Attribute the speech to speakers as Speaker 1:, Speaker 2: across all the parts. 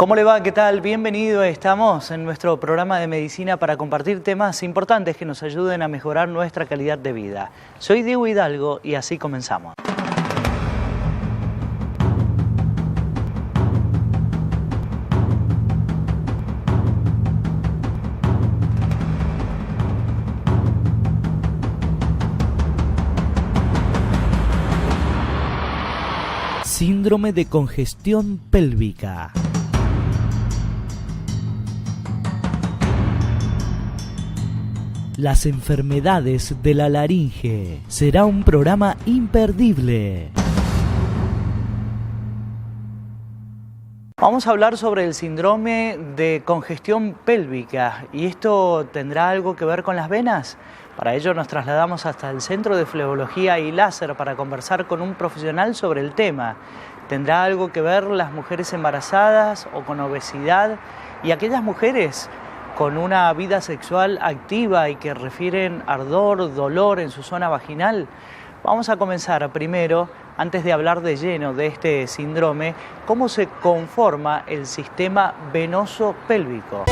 Speaker 1: ¿Cómo le va? ¿Qué tal? Bienvenido. Estamos en nuestro programa de medicina para compartir temas importantes que nos ayuden a mejorar nuestra calidad de vida. Soy Diego Hidalgo y así comenzamos. Síndrome de congestión pélvica. Las enfermedades de la laringe. Será un programa imperdible. Vamos a hablar sobre el síndrome de congestión pélvica. ¿Y esto tendrá algo que ver con las venas? Para ello nos trasladamos hasta el Centro de Flebología y Láser para conversar con un profesional sobre el tema. ¿Tendrá algo que ver las mujeres embarazadas o con obesidad y aquellas mujeres con una vida sexual activa y que refieren ardor, dolor en su zona vaginal? Vamos a comenzar primero, antes de hablar de lleno de este síndrome, cómo se conforma el sistema venoso pélvico.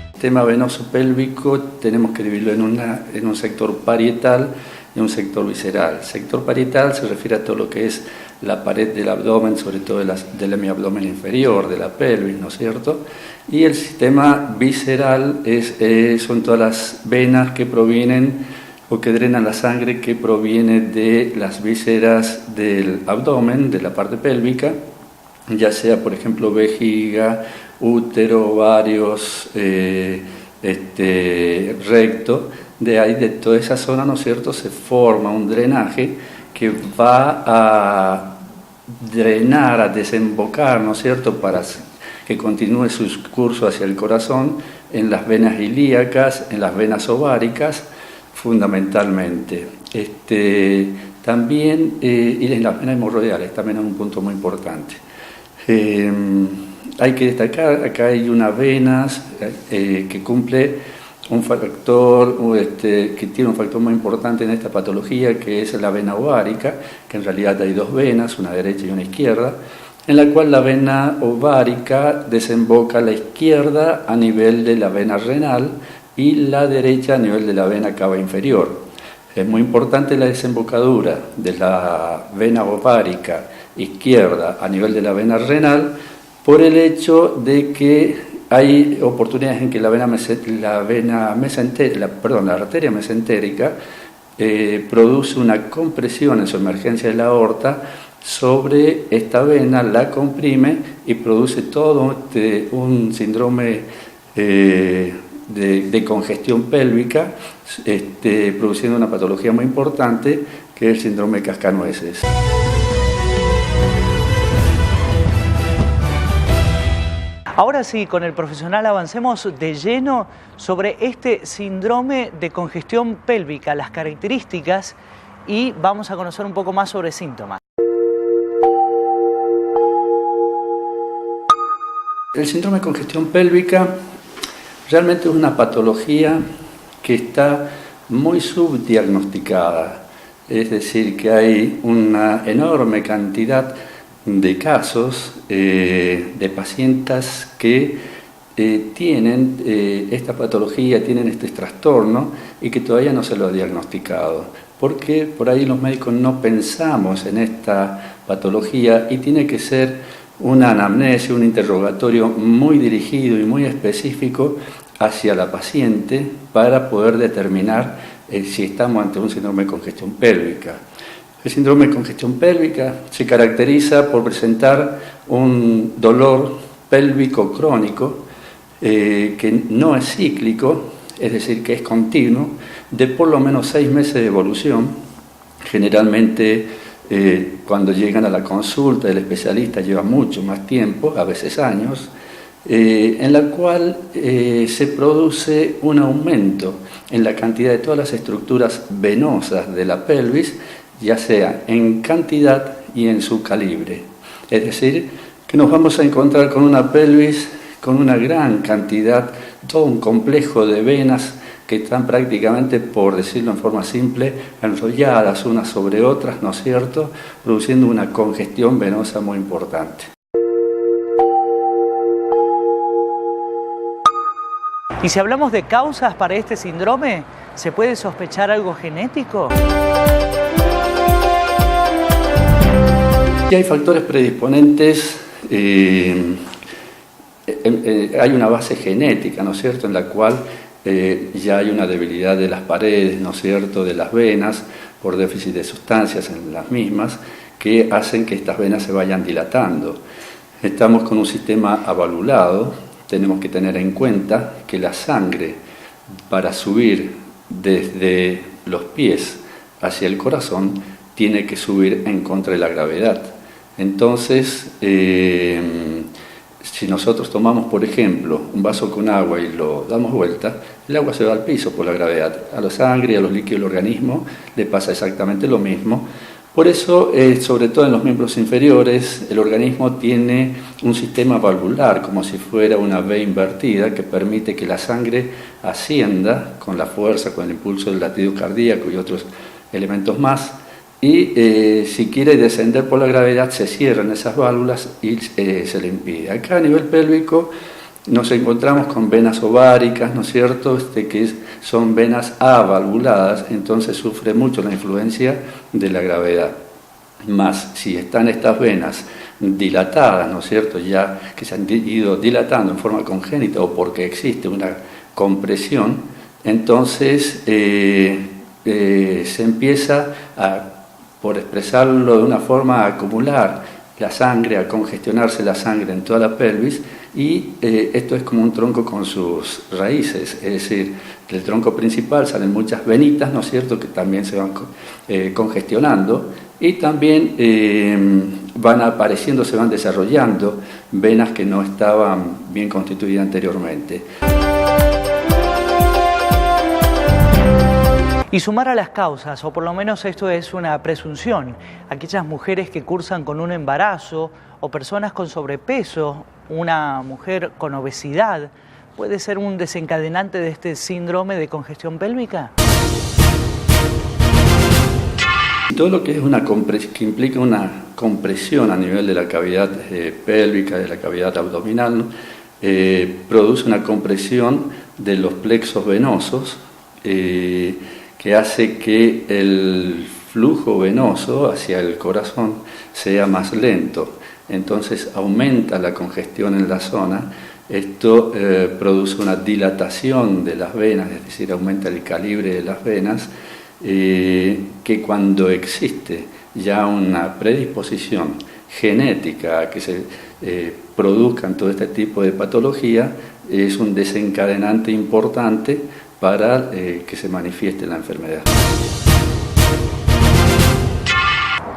Speaker 2: El sistema venoso pélvico tenemos que dividirlo en un sector parietal y un sector visceral. El sector parietal se refiere a todo lo que es la pared del abdomen, sobre todo del mi abdomen inferior, de la pelvis, ¿no es cierto? Y el sistema visceral son todas las venas que provienen o que drenan la sangre que proviene de las vísceras del abdomen, de la parte pélvica, ya sea, por ejemplo, vejiga, útero, ovarios, recto. De ahí, de toda esa zona, ¿no es cierto?, se forma un drenaje que va a drenar, a desembocar, ¿no es cierto?, para que continúe su curso hacia el corazón, en las venas ilíacas, en las venas ováricas, fundamentalmente. También, y en las venas hemorroidales, también es un punto muy importante. Hay que destacar, acá hay unas venas que cumple un factor que tiene un factor muy importante en esta patología, que es la vena ovárica, que en realidad hay dos venas, una derecha y una izquierda, en la cual la vena ovárica desemboca a la izquierda a nivel de la vena renal y la derecha a nivel de la vena cava inferior. Es muy importante la desembocadura de la vena ovárica izquierda a nivel de la vena renal por el hecho de que hay oportunidades en que la arteria mesentérica produce una compresión en su emergencia de la aorta sobre esta vena, la comprime y produce todo un síndrome de congestión pélvica, produciendo una patología muy importante que es el síndrome de cascanueces.
Speaker 1: Ahora sí, con el profesional avancemos de lleno sobre este síndrome de congestión pélvica, las características, y vamos a conocer un poco más sobre síntomas.
Speaker 2: El síndrome de congestión pélvica realmente es una patología que está muy subdiagnosticada, es decir, que hay una enorme cantidad de casos de pacientes que tienen esta patología, tienen este trastorno y que todavía no se lo ha diagnosticado. Porque por ahí los médicos no pensamos en esta patología y tiene que ser una anamnesis, un interrogatorio muy dirigido y muy específico hacia la paciente para poder determinar si estamos ante un síndrome de congestión pélvica. El síndrome de congestión pélvica se caracteriza por presentar un dolor pélvico crónico que no es cíclico, es decir, que es continuo, de por lo menos 6 meses de evolución. Generalmente, cuando llegan a la consulta del especialista lleva mucho más tiempo, a veces años, en la cual se produce un aumento en la cantidad de todas las estructuras venosas de la pelvis, ya sea en cantidad y en su calibre. Es decir, que nos vamos a encontrar con una pelvis con una gran cantidad, todo un complejo de venas que están prácticamente, por decirlo en forma simple, enrolladas unas sobre otras, ¿no es cierto?, produciendo una congestión venosa muy importante.
Speaker 1: Y si hablamos de causas para este síndrome, ¿se puede sospechar algo genético?
Speaker 2: Y hay factores predisponentes, hay una base genética, ¿no es cierto?, en la cual ya hay una debilidad de las paredes, ¿no es cierto?, de las venas, por déficit de sustancias en las mismas, que hacen que estas venas se vayan dilatando. Estamos con un sistema avalvulado. Tenemos que tener en cuenta que la sangre, para subir desde los pies hacia el corazón, tiene que subir en contra de la gravedad. Entonces, si nosotros tomamos, por ejemplo, un vaso con agua y lo damos vuelta, el agua se va al piso por la gravedad. A la sangre y a los líquidos del organismo le pasa exactamente lo mismo. Por eso, sobre todo en los miembros inferiores, el organismo tiene un sistema valvular, como si fuera una V invertida, que permite que la sangre ascienda con la fuerza, con el impulso del latido cardíaco y otros elementos más. Y si quiere descender por la gravedad, se cierran esas válvulas y se le impide. Acá a nivel pélvico nos encontramos con venas ováricas, ¿no es cierto?, que son venas avalvuladas, entonces sufre mucho la influencia de la gravedad. Más si están estas venas dilatadas, ¿no es cierto?, ya que se han ido dilatando en forma congénita o porque existe una compresión, entonces se empieza por expresarlo de una forma, a acumular la sangre, a congestionarse la sangre en toda la pelvis, y esto es como un tronco con sus raíces, es decir, del tronco principal salen muchas venitas, ¿no es cierto?, que también se van congestionando, y también van apareciendo, se van desarrollando venas que no estaban bien constituidas anteriormente.
Speaker 1: Y sumar a las causas, o por lo menos esto es una presunción, aquellas mujeres que cursan con un embarazo o personas con sobrepeso, una mujer con obesidad, ¿puede ser un desencadenante de este síndrome de congestión pélvica?
Speaker 2: Todo lo que es que implica una compresión a nivel de la cavidad pélvica, de la cavidad abdominal, ¿no?, produce una compresión de los plexos venosos, que hace que el flujo venoso hacia el corazón sea más lento. Entonces aumenta la congestión en la zona. Esto produce una dilatación de las venas, es decir, aumenta el calibre de las venas, que cuando existe ya una predisposición genética a que se produzcan todo este tipo de patología, es un desencadenante importante para que se manifieste la enfermedad.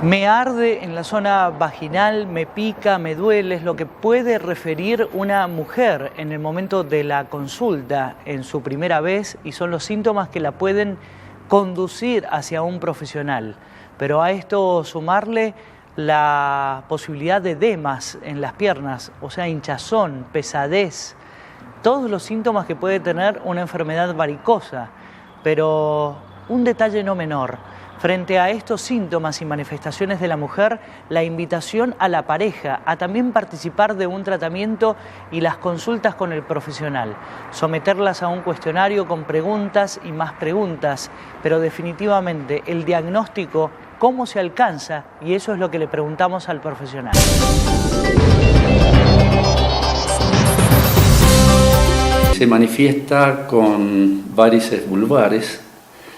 Speaker 1: Me arde en la zona vaginal, me pica, me duele, es lo que puede referir una mujer en el momento de la consulta en su primera vez, y son los síntomas que la pueden conducir hacia un profesional. Pero a esto sumarle la posibilidad de edemas en las piernas, o sea, hinchazón, pesadez, todos los síntomas que puede tener una enfermedad varicosa. Pero un detalle no menor, frente a estos síntomas y manifestaciones de la mujer, la invitación a la pareja a también participar de un tratamiento y las consultas con el profesional, someterlas a un cuestionario con preguntas y más preguntas, pero definitivamente el diagnóstico, ¿cómo se alcanza? Y eso es lo que le preguntamos al profesional.
Speaker 2: Se manifiesta con varices vulvares,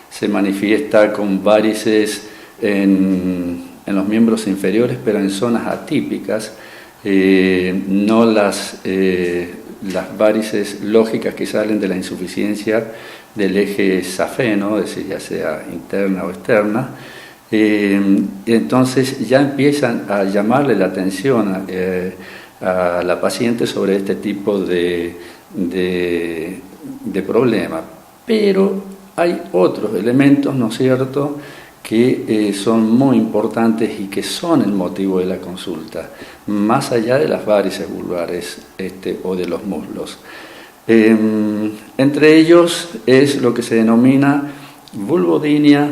Speaker 2: se manifiesta con varices en los miembros inferiores, pero en zonas atípicas, no las varices lógicas que salen de la insuficiencia del eje safeno, es decir, ya sea interna o externa. Entonces ya empiezan a llamarle la atención a la paciente sobre este tipo de problema, pero hay otros elementos, ¿no es cierto?, que son muy importantes y que son el motivo de la consulta, más allá de las varices vulvares o de los muslos. Entre ellos es lo que se denomina vulvodynia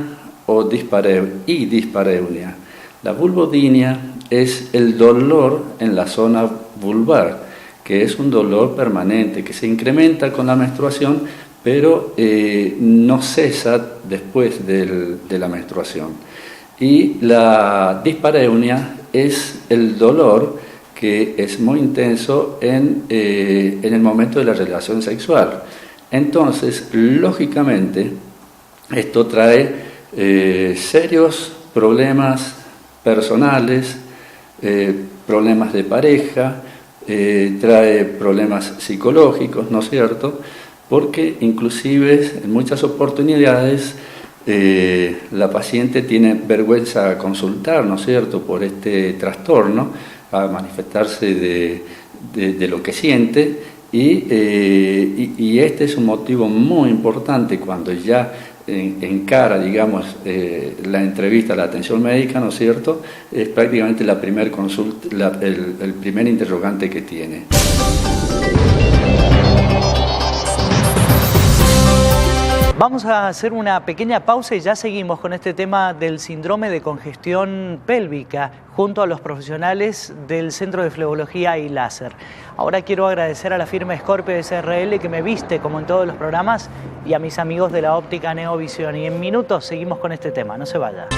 Speaker 2: o dispareunia. La vulvodynia es el dolor en la zona vulvar, que es un dolor permanente, que se incrementa con la menstruación, pero no cesa después de la menstruación. Y la dispareunia es el dolor que es muy intenso en el momento de la relación sexual. Entonces, lógicamente, esto trae serios problemas personales, problemas de pareja, trae problemas psicológicos, ¿no es cierto? Porque inclusive en muchas oportunidades la paciente tiene vergüenza a consultar, ¿no es cierto?, por este trastorno, a manifestarse de lo que siente, y este es un motivo muy importante cuando ya encara, digamos, la entrevista, la atención médica, ¿no es cierto?, es prácticamente la primera consulta, el primer interrogante que tiene.
Speaker 1: Vamos a hacer una pequeña pausa y ya seguimos con este tema del síndrome de congestión pélvica junto a los profesionales del Centro de Flebología y Láser. Ahora quiero agradecer a la firma Scorpio SRL que me viste como en todos los programas y a mis amigos de la óptica Neovisión. Y en minutos seguimos con este tema, no se vaya.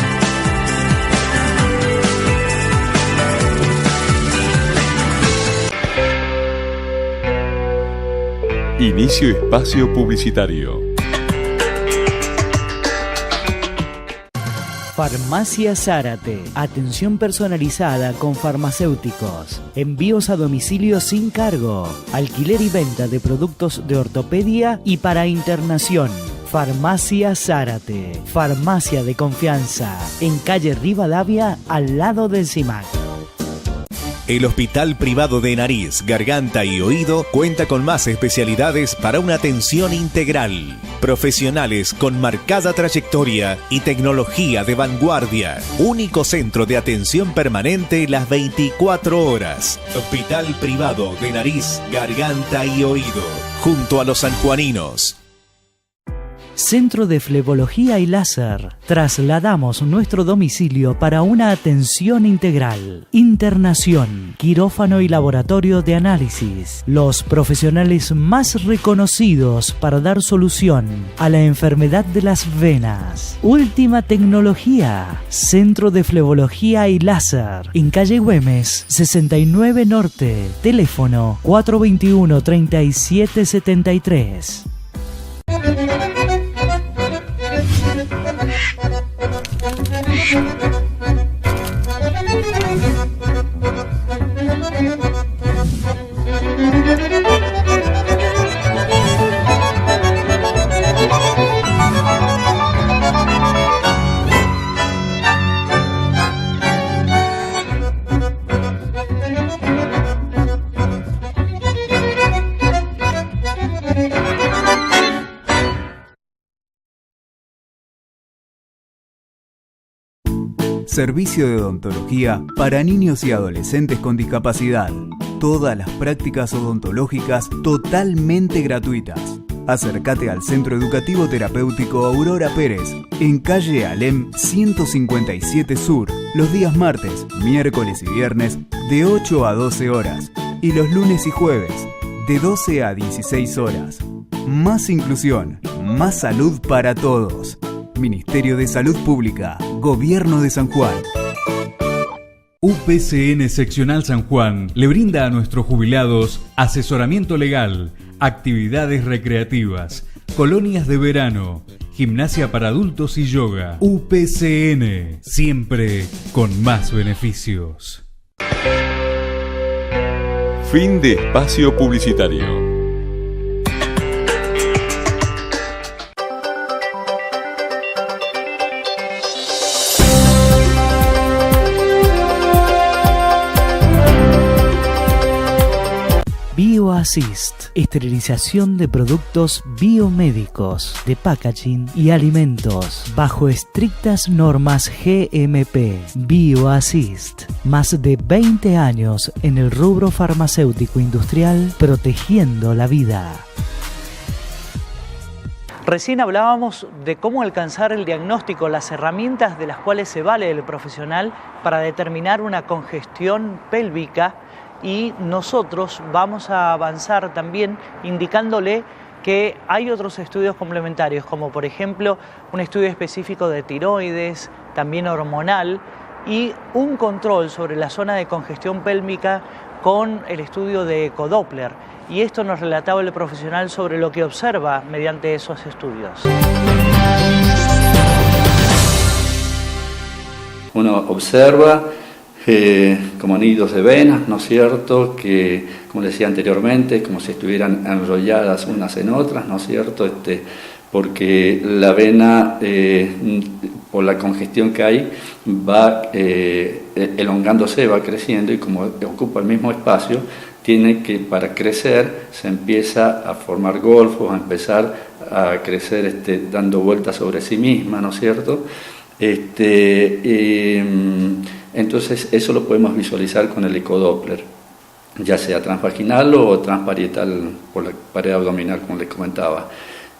Speaker 3: Inicio espacio publicitario.
Speaker 4: Farmacia Zárate. Atención personalizada con farmacéuticos. Envíos a domicilio sin cargo. Alquiler y venta de productos de ortopedia y para internación. Farmacia Zárate. Farmacia de confianza. En calle Rivadavia, al lado del CIMAC.
Speaker 5: El Hospital Privado de Nariz, Garganta y Oído cuenta con más especialidades para una atención integral. Profesionales con marcada trayectoria y tecnología de vanguardia. Único centro de atención permanente las 24 horas. Hospital Privado de Nariz, Garganta y Oído. Junto a los sanjuaninos.
Speaker 4: Centro de Flebología y Láser. Trasladamos nuestro domicilio para una atención integral. Internación, quirófano y laboratorio de análisis. Los profesionales más reconocidos para dar solución a la enfermedad de las venas. Última tecnología. Centro de Flebología y Láser. En calle Güemes, 69 Norte. Teléfono 421-3773.
Speaker 6: Servicio de odontología para niños y adolescentes con discapacidad. Todas las prácticas odontológicas totalmente gratuitas. Acércate al Centro Educativo Terapéutico Aurora Pérez, en calle Alem 157 Sur, los días martes, miércoles y viernes de 8 a 12 horas y los lunes y jueves de 12 a 16 horas. Más inclusión, más salud para todos. Ministerio de Salud Pública, Gobierno de San Juan.
Speaker 7: UPCN Seccional San Juan le brinda a nuestros jubilados asesoramiento legal, actividades recreativas, colonias de verano, gimnasia para adultos y yoga. UPCN, siempre con más beneficios.
Speaker 3: Fin de espacio publicitario.
Speaker 4: BioAssist, esterilización de productos biomédicos, de packaging y alimentos, bajo estrictas normas GMP. BioAssist, más de 20 años en el rubro farmacéutico industrial, protegiendo la vida.
Speaker 1: Recién hablábamos de cómo alcanzar el diagnóstico, las herramientas de las cuales se vale el profesional para determinar una congestión pélvica, y nosotros vamos a avanzar también indicándole que hay otros estudios complementarios, como por ejemplo un estudio específico de tiroides, también hormonal, y un control sobre la zona de congestión pélvica con el estudio de ecodoppler. Y esto nos relataba el profesional sobre lo que observa mediante esos estudios.
Speaker 2: Uno observa como nidos de venas, ¿no es cierto?, que, como decía anteriormente, como si estuvieran enrolladas unas en otras, ¿no es cierto?, porque la vena, por la congestión que hay, va elongándose, va creciendo, y como ocupa el mismo espacio, tiene que, para crecer, se empieza a formar golfos, a empezar a crecer dando vueltas sobre sí misma, ¿no es cierto? Entonces eso lo podemos visualizar con el ecodoppler, ya sea transvaginal o transparietal por la pared abdominal, como les comentaba.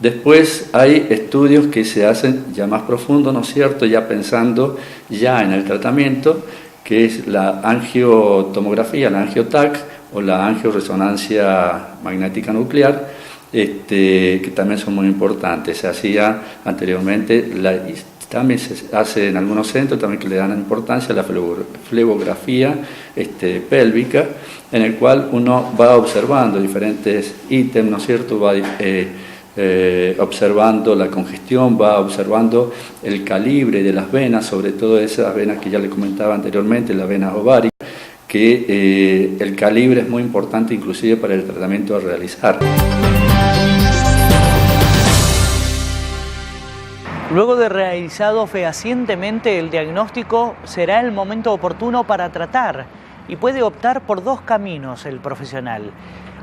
Speaker 2: Después hay estudios que se hacen ya más profundos, ¿no es cierto?, ya pensando ya en el tratamiento, que es la angiotomografía, la angioTAC o la angioresonancia magnética nuclear, que también son muy importantes. Se hacía anteriormente, también se hace en algunos centros también que le dan importancia a la flebografía pélvica, en el cual uno va observando diferentes ítems, ¿no es cierto?, va observando la congestión, va observando el calibre de las venas, sobre todo esas venas que ya le comentaba anteriormente, las venas ováricas, que el calibre es muy importante inclusive para el tratamiento a realizar.
Speaker 1: Luego de realizado fehacientemente el diagnóstico, será el momento oportuno para tratar, y puede optar por dos caminos el profesional.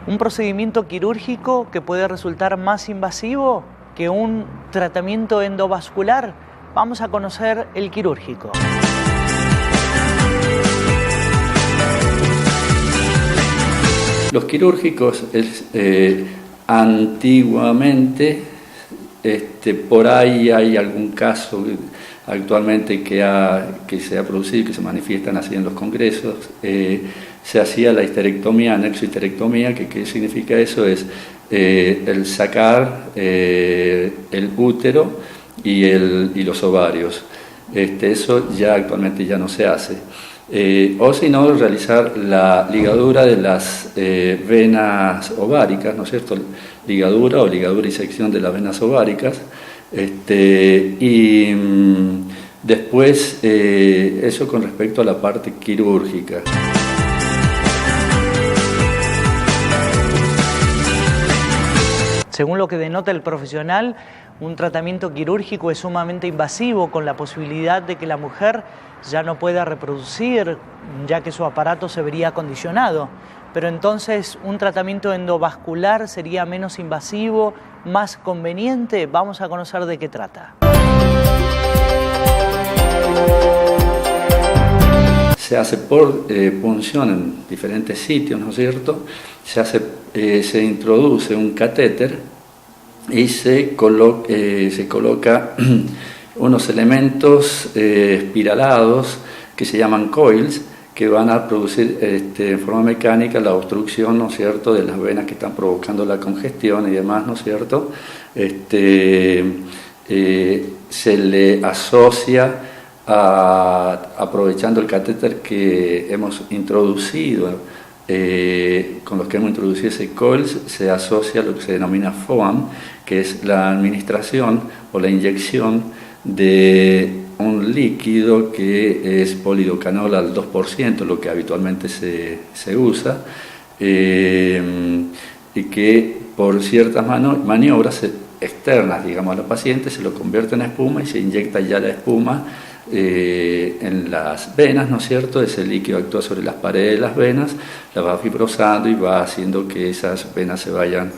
Speaker 1: Un procedimiento quirúrgico que puede resultar más invasivo que un tratamiento endovascular. Vamos a conocer el quirúrgico.
Speaker 2: Los quirúrgicos antiguamente, por ahí hay algún caso actualmente que se ha producido, que se manifiestan así en los congresos. Se hacía la histerectomía, anexohisterectomía, que ¿qué significa eso? Es el sacar el útero y los ovarios. Eso ya actualmente ya no se hace. O si no, realizar la ligadura de las venas ováricas, ¿no es cierto?, ligadura y sección de las venas ováricas, y después eso con respecto a la parte quirúrgica.
Speaker 1: Según lo que denota el profesional, un tratamiento quirúrgico es sumamente invasivo, con la posibilidad de que la mujer ya no pueda reproducir, ya que su aparato se vería condicionado. Pero entonces, ¿un tratamiento endovascular sería menos invasivo, más conveniente? Vamos a conocer de qué trata.
Speaker 2: Se hace por punción en diferentes sitios, ¿no es cierto? Se introduce un catéter y se coloca unos elementos espiralados que se llaman coils, que van a producir en forma mecánica la obstrucción, ¿no es cierto?, de las venas que están provocando la congestión y demás, ¿no es cierto? Se le asocia, aprovechando el catéter que hemos introducido, con los que hemos introducido ese coils, se asocia lo que se denomina FOAM, que es la administración o la inyección de un líquido que es polidocanol al 2%, lo que habitualmente se usa, y que por ciertas maniobras externas, digamos, a la paciente se lo convierte en espuma y se inyecta ya la espuma en las venas, ¿no es cierto? Ese líquido actúa sobre las paredes de las venas, la va fibrosando y va haciendo que esas venas se vayan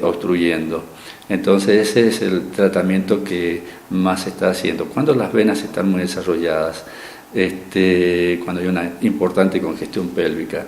Speaker 2: obstruyendo. Entonces ese es el tratamiento que más se está haciendo cuando las venas están muy desarrolladas, cuando hay una importante congestión pélvica.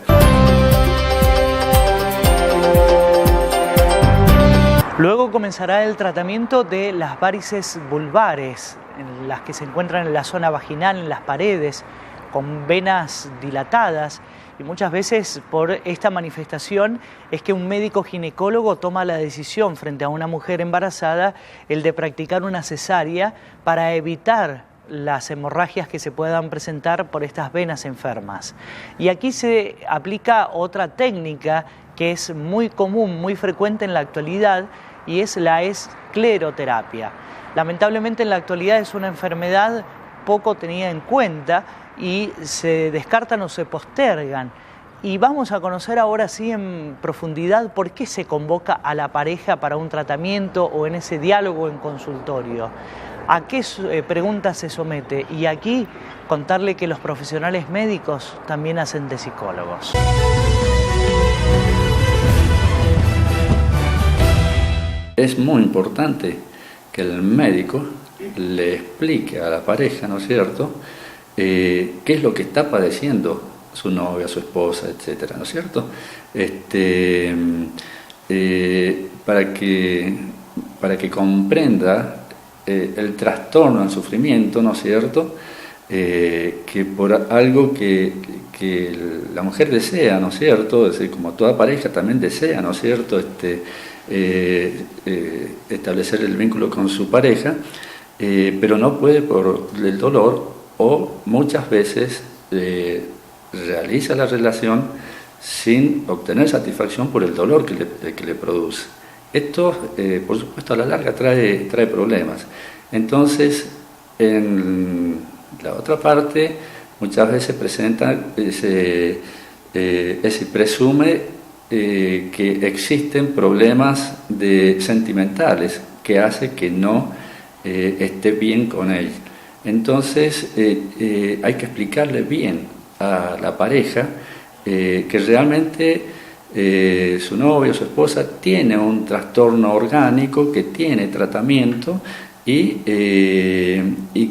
Speaker 1: Luego comenzará el tratamiento de las varices vulvares, en las que se encuentran en la zona vaginal, en las paredes, con venas dilatadas, y muchas veces por esta manifestación es que un médico ginecólogo toma la decisión frente a una mujer embarazada el de practicar una cesárea para evitar las hemorragias que se puedan presentar por estas venas enfermas. Y aquí se aplica otra técnica que es muy común, muy frecuente en la actualidad, y es la escleroterapia. Lamentablemente en la actualidad es una enfermedad poco tenida en cuenta y se descartan o se postergan. Y vamos a conocer ahora sí en profundidad por qué se convoca a la pareja para un tratamiento o en ese diálogo en consultorio. ¿A qué preguntas se somete? Y aquí contarle que los profesionales médicos también hacen de psicólogos.
Speaker 2: Es muy importante que el médico le explique a la pareja, ¿no es cierto?, qué es lo que está padeciendo su novia, su esposa, etcétera, ¿no es cierto? Para que comprenda el trastorno, el sufrimiento, ¿no es cierto?, que por algo que la mujer desea, ¿no es cierto?, es decir, como toda pareja también desea, ¿no es cierto?, establecer el vínculo con su pareja, pero no puede por el dolor, o muchas veces realiza la relación sin obtener satisfacción por el dolor que le produce. Esto, por supuesto, a la larga trae problemas. Entonces, en la otra parte, muchas veces se presume que existen problemas sentimentales que hace que no esté bien con él. Entonces hay que explicarle bien a la pareja que realmente su novio o su esposa tiene un trastorno orgánico, que tiene tratamiento y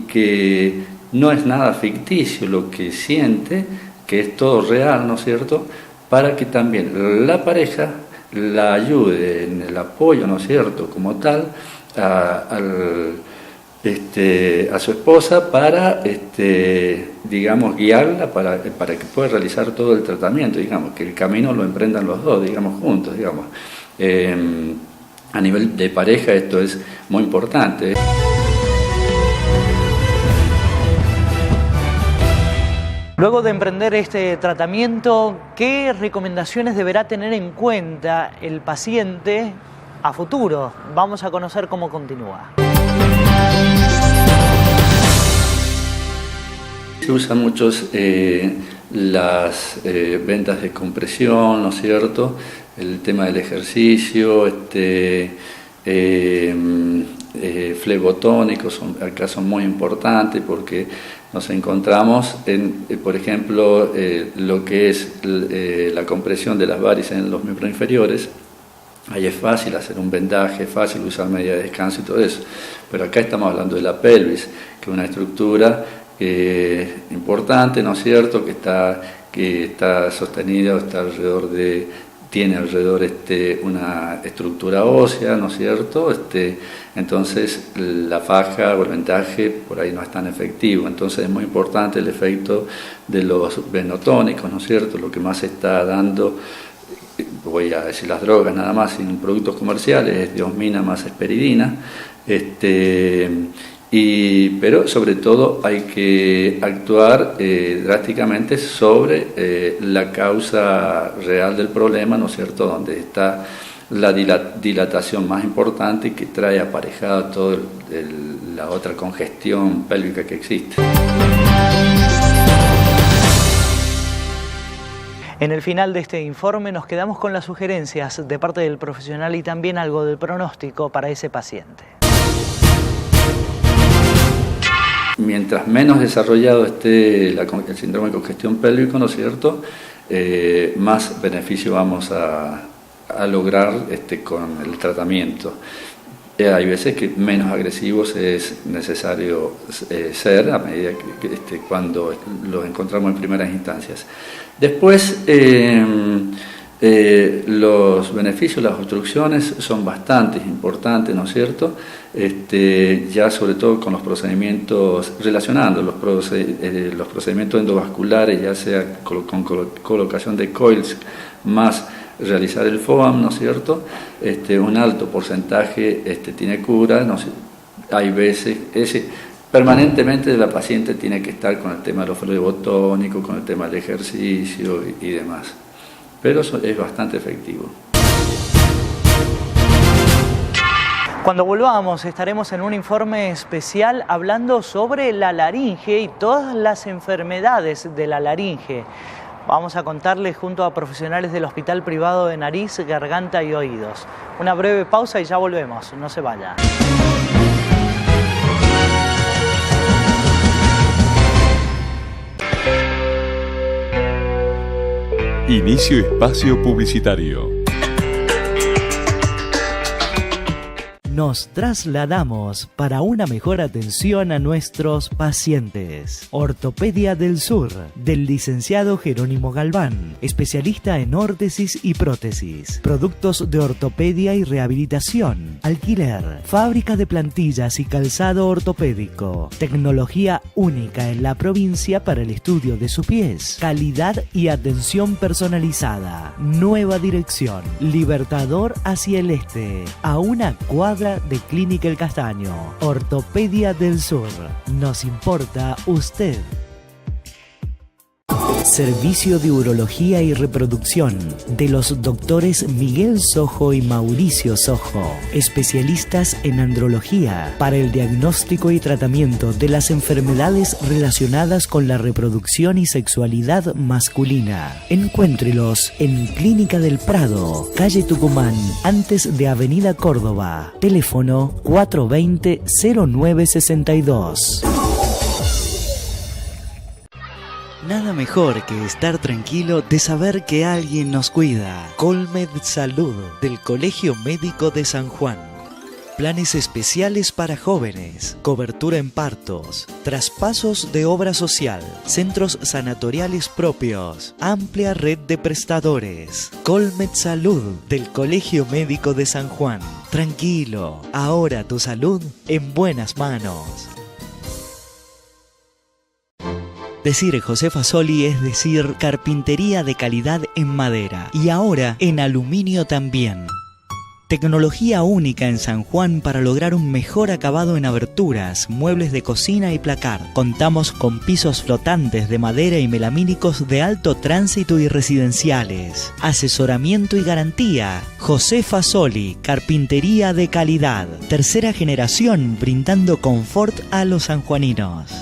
Speaker 2: que no es nada ficticio lo que siente, que es todo real, ¿no es cierto?, para que también la pareja la ayude en el apoyo, ¿no es cierto?, como tal, a su esposa para, digamos, guiarla para que pueda realizar todo el tratamiento, digamos, que el camino lo emprendan los dos, digamos, juntos, digamos. A nivel de pareja esto es muy importante.
Speaker 1: Luego de emprender este tratamiento, ¿qué recomendaciones deberá tener en cuenta el paciente a futuro? Vamos a conocer cómo continúa.
Speaker 2: Se usan muchos las vendas de compresión, ¿no es cierto?, el tema del ejercicio, flebotónicos acá son muy importantes porque nos encontramos en, por ejemplo, lo que es la compresión de las varices en los miembros inferiores. Ahí es fácil hacer un vendaje, es fácil usar medidas de descanso y todo eso, pero acá estamos hablando de la pelvis, que es una estructura importante, ¿no es cierto?, que está sostenida, tiene alrededor una estructura ósea, ¿no es cierto?, entonces la faja o el vendaje por ahí no es tan efectivo, entonces es muy importante el efecto de los venotónicos, ¿no es cierto?, lo que más se está dando, voy a decir las drogas nada más, sin productos comerciales, es diosmina más esperidina, pero sobre todo hay que actuar drásticamente sobre la causa real del problema, ¿no es cierto?, donde está la dilatación más importante que trae aparejada toda la otra congestión pélvica que existe.
Speaker 1: En el final de este informe nos quedamos con las sugerencias de parte del profesional y también algo del pronóstico para ese paciente.
Speaker 2: Mientras menos desarrollado esté el síndrome de congestión pélvica, ¿no es cierto?, más beneficio vamos a lograr con el tratamiento. Hay veces que menos agresivos es necesario ser a medida cuando los encontramos en primeras instancias. Después, Los beneficios de las obstrucciones son bastante importantes, ¿no es cierto? Ya sobre todo con los procedimientos, relacionando los procedimientos endovasculares, ya sea con colocación de coils más realizar el FOAM, ¿no es cierto? Un alto porcentaje tiene cura, ¿no? Hay veces, permanentemente la paciente tiene que estar con el tema de los flebotónicos, con el tema del ejercicio y demás. Pero eso es bastante efectivo.
Speaker 1: Cuando volvamos estaremos en un informe especial hablando sobre la laringe y todas las enfermedades de la laringe. Vamos a contarles junto a profesionales del Hospital Privado de Nariz, Garganta y Oídos. Una breve pausa y ya volvemos, no se vaya.
Speaker 3: Inicio espacio publicitario.
Speaker 4: Nos trasladamos para una mejor atención a nuestros pacientes. Ortopedia del Sur, del licenciado Jerónimo Galván, especialista en órtesis y prótesis, productos de ortopedia y rehabilitación, alquiler, fábrica de plantillas y calzado ortopédico, tecnología única en la provincia para el estudio de sus pies, calidad y atención personalizada. Nueva dirección, Libertador hacia el este, a una cuadra de Clínica El Castaño. Ortopedia del Sur. Nos importa usted. Servicio de Urología y Reproducción de los doctores Miguel Sojo y Mauricio Sojo, especialistas en andrología para el diagnóstico y tratamiento de las enfermedades relacionadas con la reproducción y sexualidad masculina. Encuéntrelos en Clínica del Prado, calle Tucumán, antes de Avenida Córdoba. Teléfono 420-0962. Nada mejor que estar tranquilo de saber que alguien nos cuida. Colmed Salud, del Colegio Médico de San Juan. Planes especiales para jóvenes, cobertura en partos, traspasos de obra social, centros sanatoriales propios, amplia red de prestadores. Colmed Salud, del Colegio Médico de San Juan. Tranquilo, ahora tu salud en buenas manos. Decir José Fasoli es decir carpintería de calidad en madera y ahora en aluminio también. Tecnología única en San Juan para lograr un mejor acabado en aberturas, muebles de cocina y placar. Contamos con pisos flotantes de madera y melamínicos de alto tránsito y residenciales. Asesoramiento y garantía. José Fasoli, carpintería de calidad. Tercera generación brindando confort a los sanjuaninos.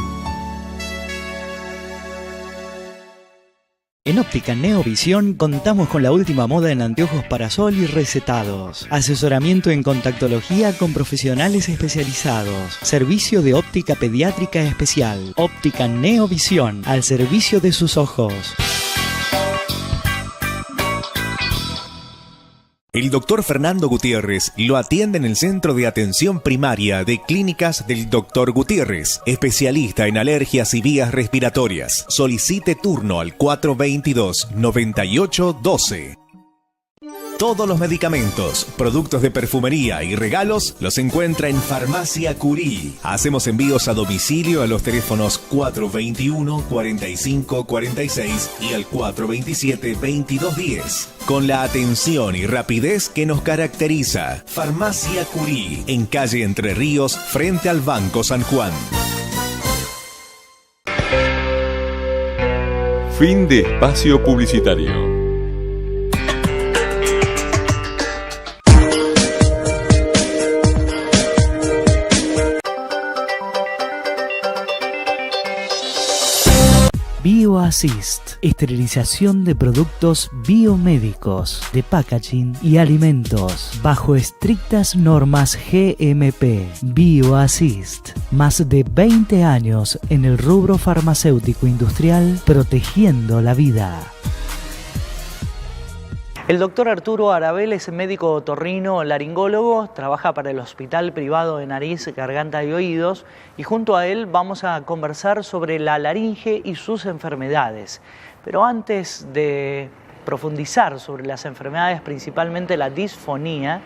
Speaker 4: En Óptica Neovisión contamos con la última moda en anteojos para sol y recetados. Asesoramiento en contactología con profesionales especializados. Servicio de óptica pediátrica especial. Óptica Neovisión, al servicio de sus ojos.
Speaker 5: El doctor Fernando Gutiérrez lo atiende en el Centro de Atención Primaria de Clínicas del Dr. Gutiérrez, especialista en alergias y vías respiratorias. Solicite turno al 422-9812. Todos los medicamentos, productos de perfumería y regalos los encuentra en Farmacia Curí. Hacemos envíos a domicilio a los teléfonos 421-4546 y al 427-2210. Con la atención y rapidez que nos caracteriza. Farmacia Curí, en calle Entre Ríos, frente al Banco San Juan.
Speaker 3: Fin de espacio publicitario.
Speaker 4: BioAssist, esterilización de productos biomédicos, de packaging y alimentos, bajo estrictas normas GMP. BioAssist, más de 20 años en el rubro farmacéutico industrial, protegiendo la vida.
Speaker 1: El doctor Arturo Arabel es médico otorrino laringólogo, trabaja para el Hospital Privado de Nariz, Garganta y Oídos y junto a él vamos a conversar sobre la laringe y sus enfermedades. Pero antes de profundizar sobre las enfermedades, principalmente la disfonía,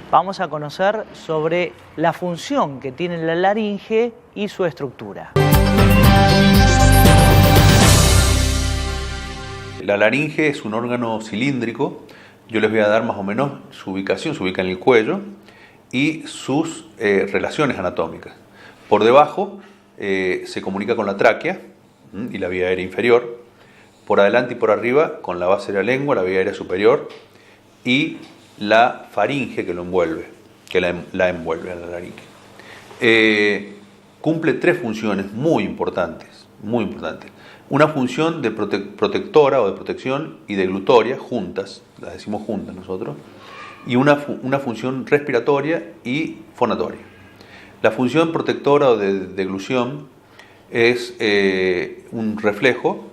Speaker 1: vamos a conocer sobre la función que tiene la laringe y su estructura.
Speaker 8: La laringe es un órgano cilíndrico. Yo les voy a dar más o menos su ubicación, se ubica en el cuello y sus relaciones anatómicas. Por debajo se comunica con la tráquea y la vía aérea inferior. Por adelante y por arriba con la base de la lengua, la vía aérea superior y la faringe que lo envuelve, que la envuelve a la laringe. Cumple tres funciones muy importantes, muy importantes. Una función de protectora o de protección y deglutoria, juntas, las decimos juntas nosotros, y una función respiratoria y fonatoria. La función protectora o de deglución es un reflejo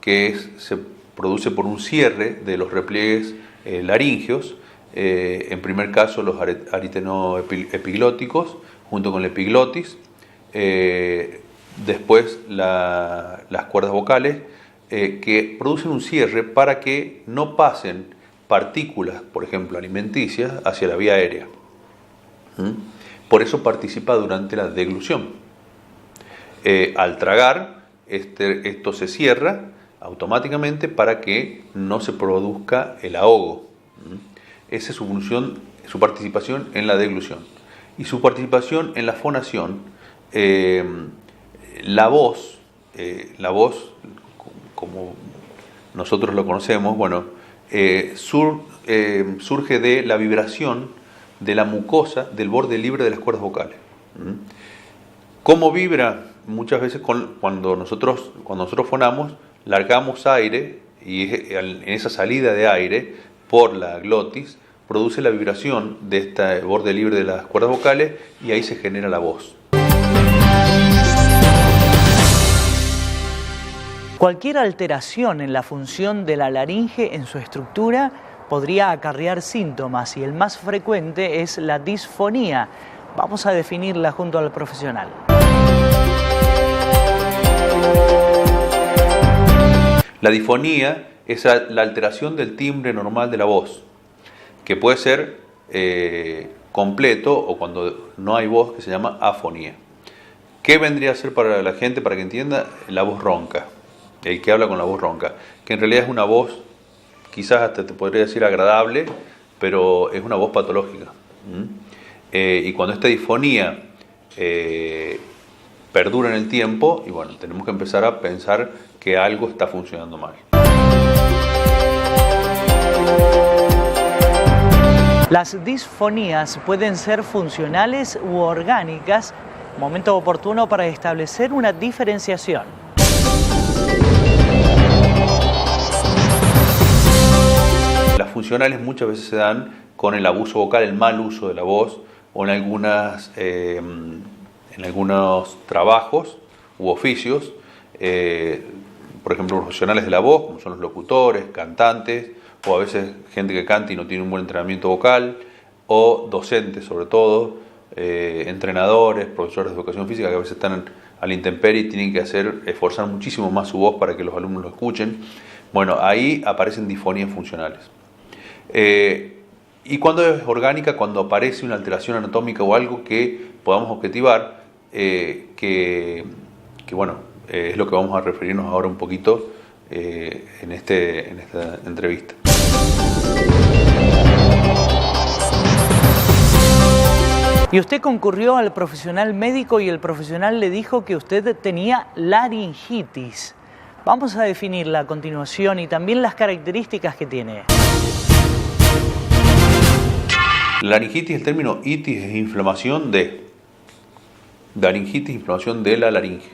Speaker 8: que se produce por un cierre de los repliegues laringeos, en primer caso los aritenoepiglóticos junto con la epiglotis, después las cuerdas vocales que producen un cierre para que no pasen partículas, por ejemplo alimenticias, hacia la vía aérea. Por eso participa durante la deglución. Al tragar, esto se cierra automáticamente para que no se produzca el ahogo. Esa es su función, su participación en la deglución. Y su participación en la fonación, la voz, como nosotros lo conocemos, bueno, surge de la vibración de la mucosa del borde libre de las cuerdas vocales. ¿Cómo vibra? Muchas veces cuando nosotros fonamos, largamos aire y en esa salida de aire por la glotis produce la vibración de este borde libre de las cuerdas vocales y ahí se genera la voz.
Speaker 1: Cualquier alteración en la función de la laringe en su estructura podría acarrear síntomas y el más frecuente es la disfonía. Vamos a definirla junto al profesional.
Speaker 8: La disfonía es la alteración del timbre normal de la voz, que puede ser completo o cuando no hay voz, que se llama afonía. ¿Qué vendría a ser para la gente, para que entienda? La voz ronca, el que habla con la voz ronca, que en realidad es una voz, quizás hasta te podría decir agradable, pero es una voz patológica. Y cuando esta disfonía perdura en el tiempo, y bueno, tenemos que empezar a pensar que algo está funcionando mal.
Speaker 1: Las disfonías pueden ser funcionales u orgánicas, momento oportuno para establecer una diferenciación.
Speaker 8: Las funcionales muchas veces se dan con el abuso vocal, el mal uso de la voz, o en algunos trabajos u oficios, por ejemplo profesionales de la voz, como son los locutores, cantantes, o a veces gente que canta y no tiene un buen entrenamiento vocal, o docentes sobre todo, entrenadores, profesores de educación física que a veces están a la intemperie y tienen que esforzar muchísimo más su voz para que los alumnos lo escuchen. Bueno, ahí aparecen disfonías funcionales. Y cuando es orgánica, cuando aparece una alteración anatómica o algo que podamos objetivar, que bueno, es lo que vamos a referirnos ahora un poquito en esta entrevista.
Speaker 1: Y usted concurrió al profesional médico y el profesional le dijo que usted tenía laringitis. Vamos a definirla a continuación y también las características que tiene.
Speaker 8: La laringitis, el término itis es inflamación de laringitis, inflamación de la laringe.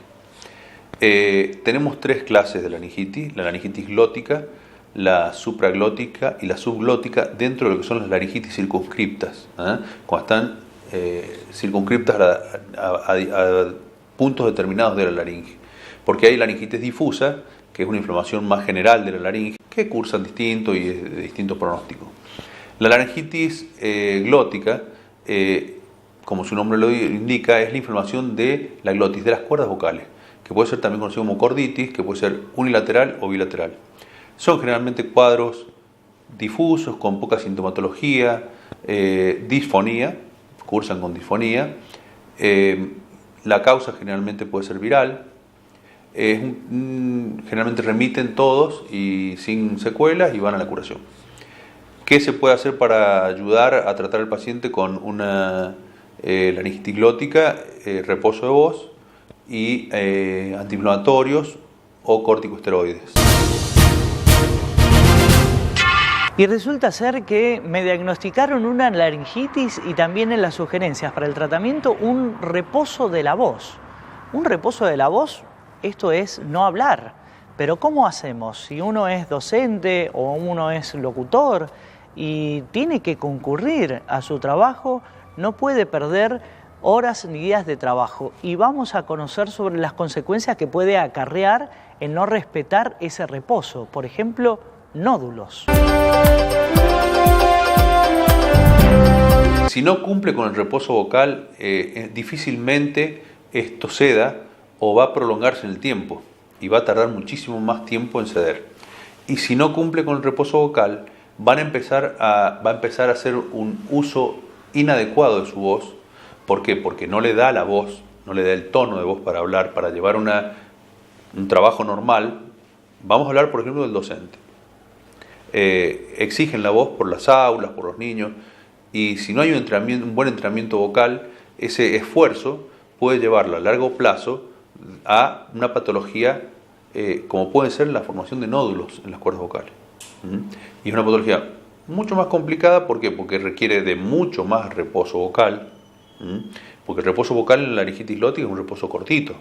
Speaker 8: Tenemos tres clases de laringitis: la laringitis glótica, la supraglótica y la subglótica, dentro de lo que son las laringitis circunscriptas, cuando están circunscriptas a puntos determinados de la laringe. Porque hay laringitis difusa, que es una inflamación más general de la laringe, que cursan distinto y es de distinto pronóstico. La laringitis glótica, como su nombre lo indica, es la inflamación de la glotis, de las cuerdas vocales, que puede ser también conocido como corditis, que puede ser unilateral o bilateral. Son generalmente cuadros difusos, con poca sintomatología, disfonía, cursan con disfonía. La causa generalmente puede ser viral. Generalmente remiten todos y sin secuelas y van a la curación. ¿Qué se puede hacer para ayudar a tratar al paciente con una laringitis glótica? Reposo de voz y antiinflamatorios o corticosteroides.
Speaker 1: Y resulta ser que me diagnosticaron una laringitis y también en las sugerencias para el tratamiento un reposo de la voz. Un reposo de la voz, esto es no hablar. Pero ¿cómo hacemos? Si uno es docente o uno es locutor y tiene que concurrir a su trabajo, no puede perder horas ni días de trabajo. Y vamos a conocer sobre las consecuencias que puede acarrear el no respetar ese reposo. Por ejemplo, nódulos.
Speaker 8: Si no cumple con el reposo vocal, difícilmente esto ceda o va a prolongarse en el tiempo y va a tardar muchísimo más tiempo en ceder. Y si no cumple con el reposo vocal, va a empezar a hacer un uso inadecuado de su voz. ¿Por qué? Porque no le da la voz, no le da el tono de voz para hablar, para llevar un trabajo normal. Vamos a hablar, por ejemplo, del docente. Exigen la voz por las aulas, por los niños, y si no hay un buen entrenamiento vocal, ese esfuerzo puede llevarlo a largo plazo a una patología como puede ser la formación de nódulos en las cuerdas vocales. Y es una patología mucho más complicada. ¿Por qué? Porque requiere de mucho más reposo vocal, porque el reposo vocal en la laringitis glótica es un reposo cortito.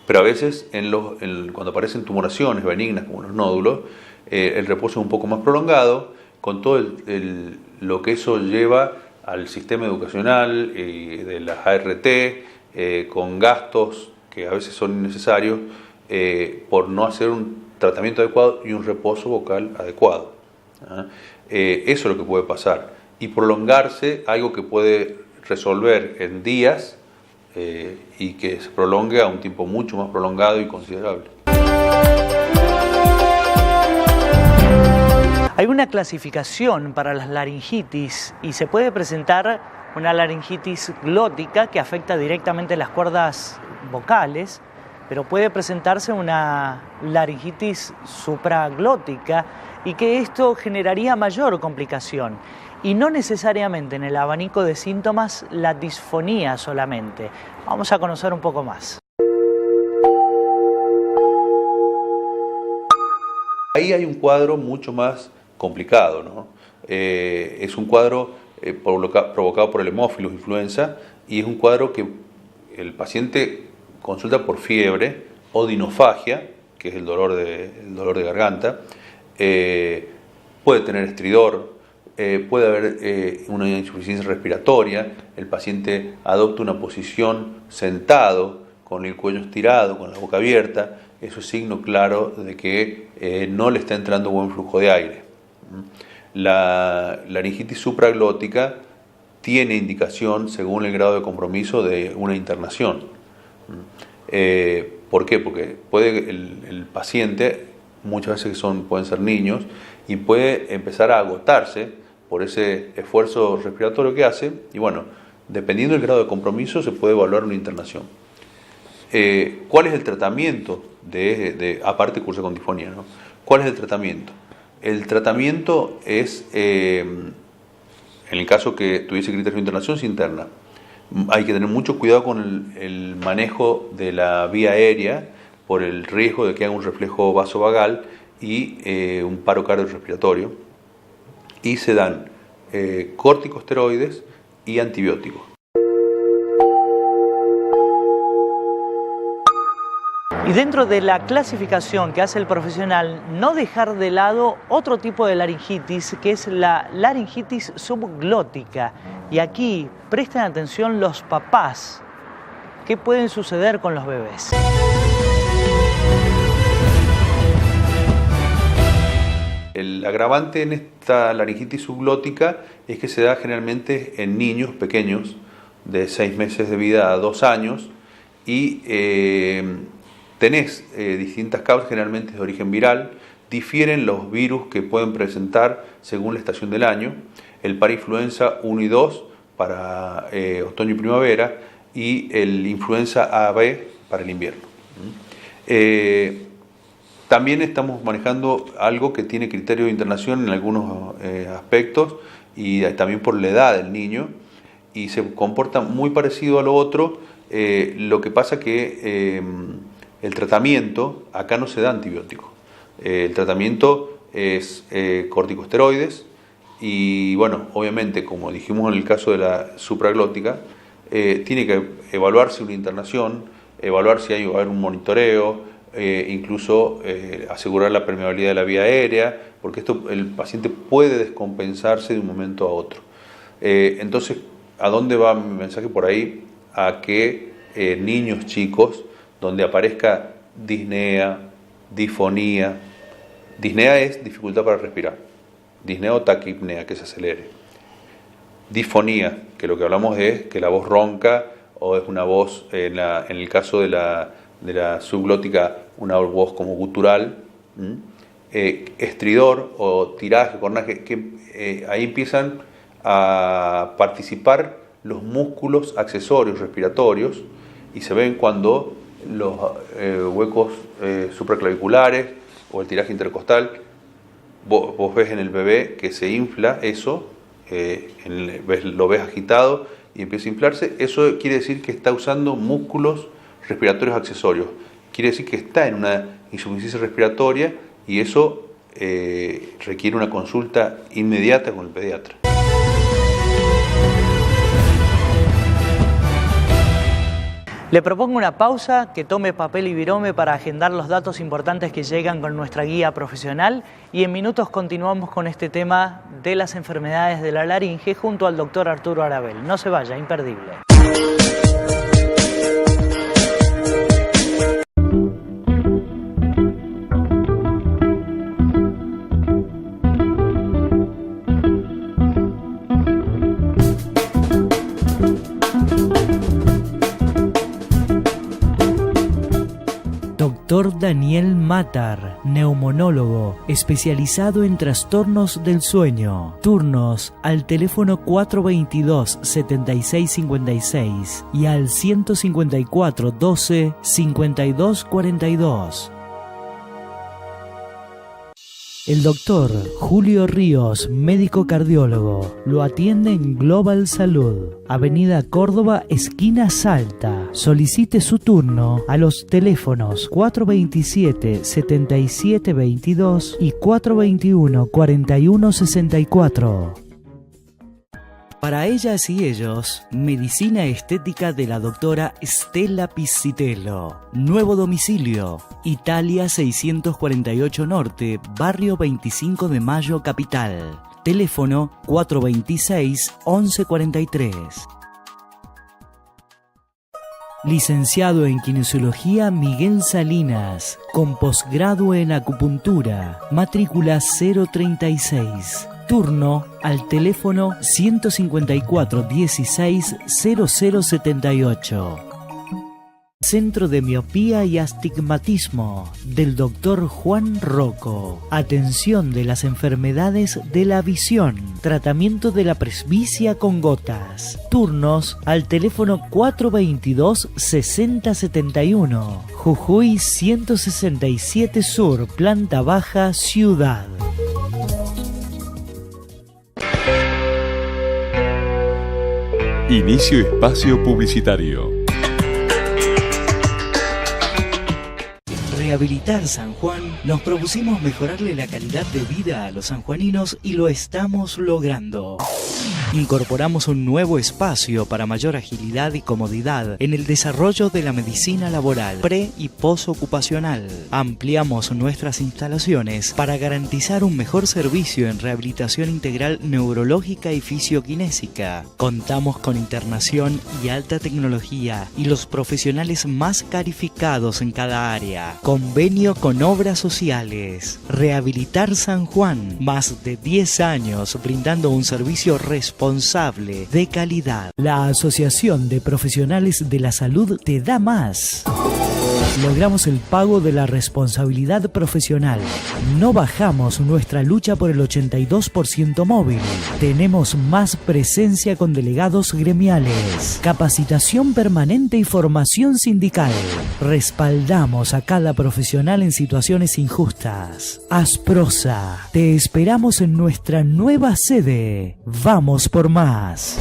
Speaker 8: Pero a veces cuando aparecen tumoraciones benignas como los nódulos, el reposo es un poco más prolongado, con todo lo que eso lleva al sistema educacional de las ART, con gastos que a veces son innecesarios por no hacer un tratamiento adecuado y un reposo vocal adecuado. Eso es lo que puede pasar. Y prolongarse, algo que puede resolver en días y que se prolongue a un tiempo mucho más prolongado y considerable.
Speaker 1: Hay una clasificación para las laringitis y se puede presentar una laringitis glótica que afecta directamente las cuerdas vocales, pero puede presentarse una laringitis supraglótica y que esto generaría mayor complicación. Y no necesariamente en el abanico de síntomas la disfonía solamente. Vamos a conocer un poco más.
Speaker 8: Ahí hay un cuadro mucho más complicado, ¿no? Es un cuadro provocado por el Haemophilus influenza y es un cuadro que el paciente consulta por fiebre o dinofagia, que es el dolor de garganta, puede tener estridor, puede haber una insuficiencia respiratoria, el paciente adopta una posición sentado, con el cuello estirado, con la boca abierta. Eso es signo claro de que no le está entrando buen flujo de aire. La laringitis supraglótica tiene indicación, según el grado de compromiso, de una internación. ¿Por qué? Porque el paciente, muchas veces pueden ser niños, y puede empezar a agotarse por ese esfuerzo respiratorio que hace, y bueno, dependiendo del grado de compromiso se puede evaluar una internación. ¿Cuál es el tratamiento aparte cursa con disfonía, ¿no? ¿Cuál es el tratamiento? El tratamiento es, en el caso que tuviese criterio de internación, se interna. Hay que tener mucho cuidado con el manejo de la vía aérea por el riesgo de que haga un reflejo vasovagal y un paro cardiorrespiratorio. Y se dan corticosteroides y antibióticos.
Speaker 1: Y dentro de la clasificación que hace el profesional, no dejar de lado otro tipo de laringitis, que es la laringitis subglótica. Y aquí presten atención los papás. ¿Qué puede suceder con los bebés?
Speaker 8: El agravante en esta laringitis subglótica es que se da generalmente en niños pequeños, de 6 meses de vida a 2 años, y tenés distintas causas, generalmente de origen viral, difieren los virus que pueden presentar según la estación del año. El parainfluenza 1 y 2 para otoño y primavera, y el influenza AB para el invierno. También estamos manejando algo que tiene criterio de internación en algunos aspectos, y también por la edad del niño, y se comporta muy parecido a lo otro. Lo que pasa que el tratamiento, acá no se da antibiótico. El tratamiento es corticosteroides, y bueno, obviamente, como dijimos en el caso de la supraglótica, tiene que evaluarse una internación, evaluar si hay un monitoreo, incluso asegurar la permeabilidad de la vía aérea, porque el paciente puede descompensarse de un momento a otro. Entonces, ¿a dónde va mi mensaje por ahí? A que niños chicos, donde aparezca disnea, disfonía. Disnea es dificultad para respirar. Disnea o taquipnea, que se acelere. Disfonía, que lo que hablamos es que la voz ronca, o es una voz, en el caso de la subglótica, una voz como gutural. Estridor o tiraje, cornaje, que ahí empiezan a participar los músculos accesorios respiratorios, y se ven cuando los huecos supraclaviculares o el tiraje intercostal, vos ves en el bebé que se infla eso, lo ves agitado y empieza a inflarse. Eso quiere decir que está usando músculos respiratorios accesorios, quiere decir que está en una insuficiencia respiratoria, y eso requiere una consulta inmediata con el pediatra.
Speaker 1: Le propongo una pausa, que tome papel y virome para agendar los datos importantes que llegan con nuestra guía profesional, y en minutos continuamos con este tema de las enfermedades de la laringe junto al doctor Arturo Arabel. No se vaya, imperdible.
Speaker 4: Dr. Daniel Matar, neumonólogo, especializado en trastornos del sueño. Turnos al teléfono 422-7656 y al 154-12-5242. El doctor Julio Ríos, médico cardiólogo, lo atiende en Global Salud, Avenida Córdoba, esquina Salta. Solicite su turno a los teléfonos 427-7722 y 421-4164. Para ellas y ellos, medicina estética de la doctora Stella Piscitello. Nuevo domicilio, Italia 648 Norte, barrio 25 de Mayo, Capital. Teléfono 426-1143. Licenciado en Kinesiología Miguel Salinas, con posgrado en acupuntura, matrícula 036. Turno al teléfono 154 16 0078. Centro de Miopía y Astigmatismo del Dr. Juan Rocco. Atención de las enfermedades de la visión. Tratamiento de la presbicia con gotas. Turnos al teléfono 422 6071. Jujuy 167 Sur, planta baja, Ciudad.
Speaker 3: Inicio espacio publicitario.
Speaker 4: Rehabilitar San Juan, nos propusimos mejorarle la calidad de vida a los sanjuaninos y lo estamos logrando. Incorporamos un nuevo espacio para mayor agilidad y comodidad en el desarrollo de la medicina laboral, pre- y posocupacional. Ampliamos nuestras instalaciones para garantizar un mejor servicio en rehabilitación integral neurológica y fisioquinésica. Contamos con internación y alta tecnología y los profesionales más calificados en cada área. Convenio con obras sociales. Rehabilitar San Juan, más de 10 años brindando un servicio responsable, de calidad. La Asociación de Profesionales de la Salud te da más. Logramos el pago de la responsabilidad profesional. No bajamos nuestra lucha por el 82% móvil. Tenemos más presencia con delegados gremiales, capacitación permanente y formación sindical. Respaldamos a cada profesional en situaciones injustas. Asprosa, te esperamos en nuestra nueva sede. Vamos por más.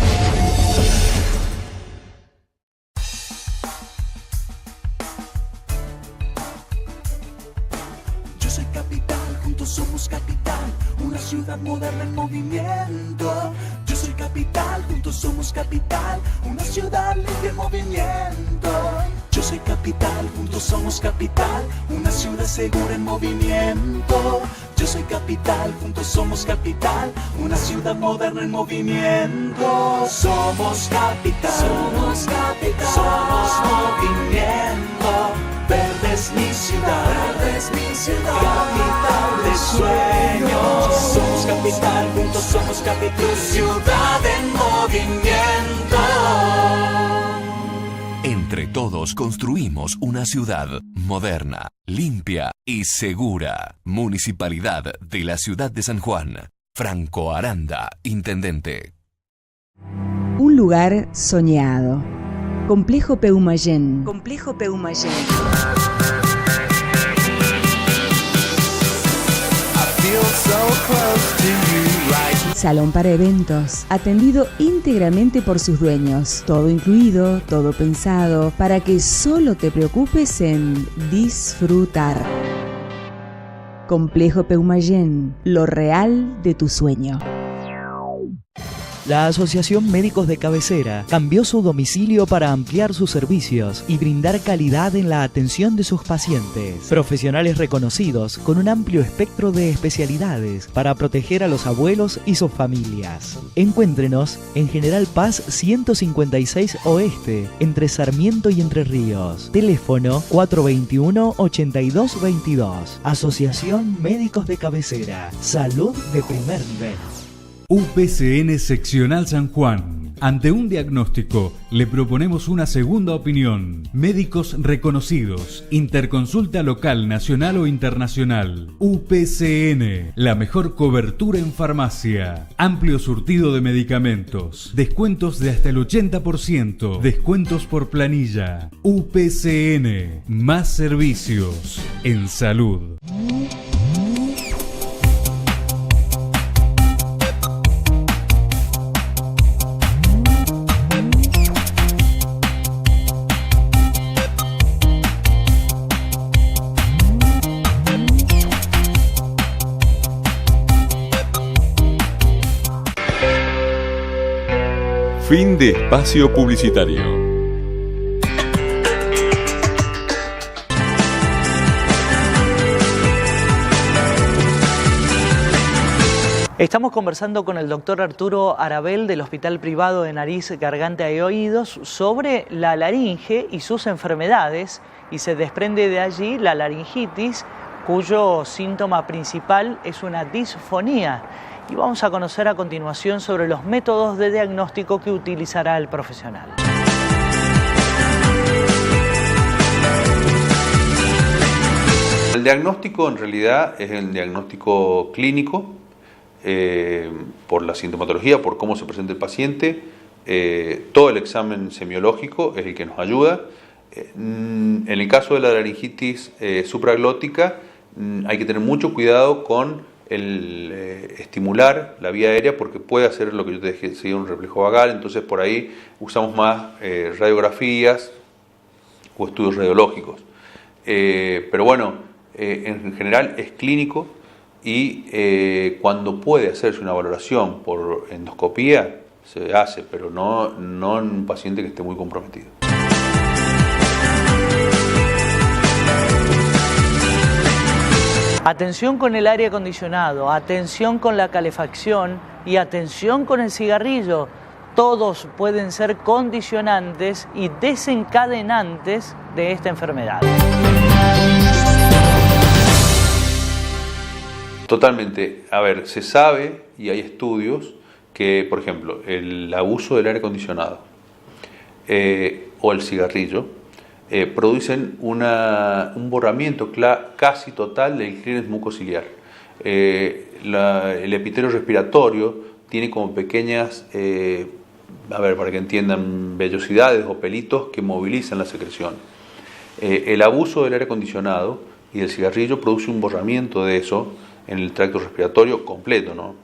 Speaker 9: Somos capital, una ciudad moderna en movimiento. Yo soy capital, juntos somos capital, una ciudad libre en movimiento. Yo soy capital, juntos somos capital, una ciudad segura en movimiento. Yo soy capital, juntos somos capital, una ciudad moderna en movimiento. Somos capital, somos capital, somos movimiento. Verde es mi ciudad, verde es mi ciudad, capital de sueños. Somos capital, juntos somos capital, ciudad en movimiento.
Speaker 10: Entre todos construimos una ciudad moderna, limpia y segura. Municipalidad de la Ciudad de San Juan. Franco Aranda, Intendente.
Speaker 11: Un lugar soñado. Complejo Peumayén. Complejo Peumayén. Salón para eventos, atendido íntegramente por sus dueños. Todo incluido, todo pensado, para que solo te preocupes en disfrutar. Complejo Peumayén, lo real de tu sueño.
Speaker 4: La Asociación Médicos de Cabecera cambió su domicilio para ampliar sus servicios y brindar calidad en la atención de sus pacientes. Profesionales reconocidos con un amplio espectro de especialidades para proteger a los abuelos y sus familias. Encuéntrenos en General Paz 156 Oeste, entre Sarmiento y Entre Ríos. Teléfono 421-8222. Asociación Médicos de Cabecera. Salud de primer nivel.
Speaker 7: UPCN Seccional San Juan. Ante un diagnóstico, le proponemos una segunda opinión. Médicos reconocidos. Interconsulta local, nacional o internacional. UPCN. La mejor cobertura en farmacia. Amplio surtido de medicamentos. Descuentos de hasta el 80%. Descuentos por planilla. UPCN. Más servicios en salud.
Speaker 3: Fin de espacio publicitario.
Speaker 1: Estamos conversando con el doctor Arturo Arabel del Hospital Privado de Nariz, Garganta y Oídos sobre la laringe y sus enfermedades, y se desprende de allí la laringitis, cuyo síntoma principal es una disfonía. Y vamos a conocer a continuación sobre los métodos de diagnóstico que utilizará el profesional.
Speaker 8: El diagnóstico en realidad es el diagnóstico clínico, por la sintomatología, por cómo se presenta el paciente. Todo el examen semiológico es el que nos ayuda. En el caso de la laringitis supraglótica, hay que tener mucho cuidado con el estimular la vía aérea, porque puede hacer lo que yo te decía, un reflejo vagal. Entonces por ahí usamos más radiografías o estudios radiológicos. Pero bueno, en general es clínico, y cuando puede hacerse una valoración por endoscopía se hace, pero no en un paciente que esté muy comprometido.
Speaker 1: Atención con el aire acondicionado, atención con la calefacción y atención con el cigarrillo. Todos pueden ser condicionantes y desencadenantes de esta enfermedad.
Speaker 8: Totalmente. A ver, se sabe, y hay estudios, que, por ejemplo, el abuso del aire acondicionado o el cigarrillo producen un borramiento casi total del clínex mucociliar. El epitelio respiratorio tiene como pequeñas, para que entiendan, vellosidades o pelitos que movilizan la secreción. El abuso del aire acondicionado y del cigarrillo produce un borramiento de eso en el tracto respiratorio completo, ¿no?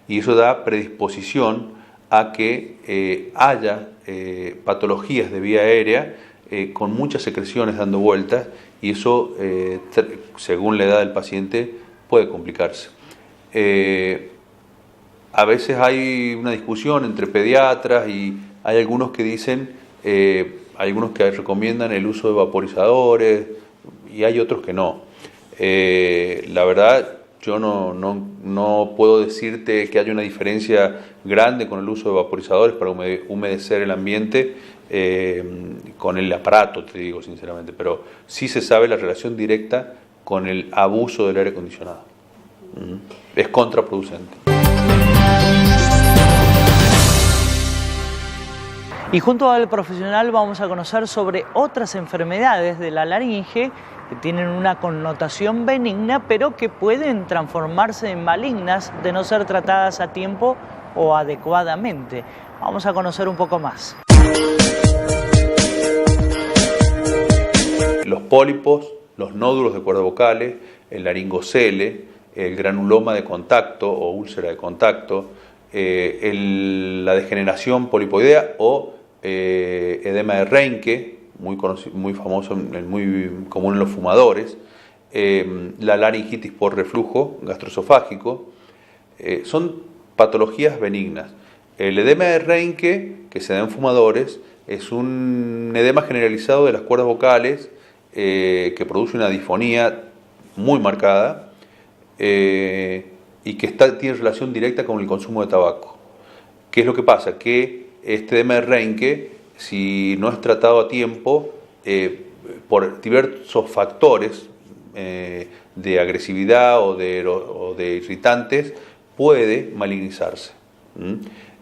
Speaker 8: Y eso da predisposición a que haya patologías de vía aérea con muchas secreciones dando vueltas, y eso, según la edad del paciente, puede complicarse. A veces hay una discusión entre pediatras y hay algunos que dicen, algunos que recomiendan el uso de vaporizadores y hay otros que no. La verdad, yo no puedo decirte que haya una diferencia grande con el uso de vaporizadores para humedecer el ambiente con el aparato, te digo sinceramente, pero sí se sabe la relación directa con el abuso del aire acondicionado. Es contraproducente.
Speaker 1: Y junto al profesional vamos a conocer sobre otras enfermedades de la laringe que tienen una connotación benigna, pero que pueden transformarse en malignas de no ser tratadas a tiempo o adecuadamente. Vamos a conocer un poco más.
Speaker 8: Los pólipos, los nódulos de cuerdas vocales, el laringocele, el granuloma de contacto o úlcera de contacto, la degeneración polipoidea o edema de Reinke, muy famoso, muy común en los fumadores, la laringitis por reflujo gastroesofágico, son patologías benignas. El edema de Reinke, que se da en fumadores, es un edema generalizado de las cuerdas vocales que produce una disfonía muy marcada y que tiene relación directa con el consumo de tabaco. ¿Qué es lo que pasa? Que este edema de Reinke, si no es tratado a tiempo, por diversos factores de agresividad o de irritantes, puede malignizarse.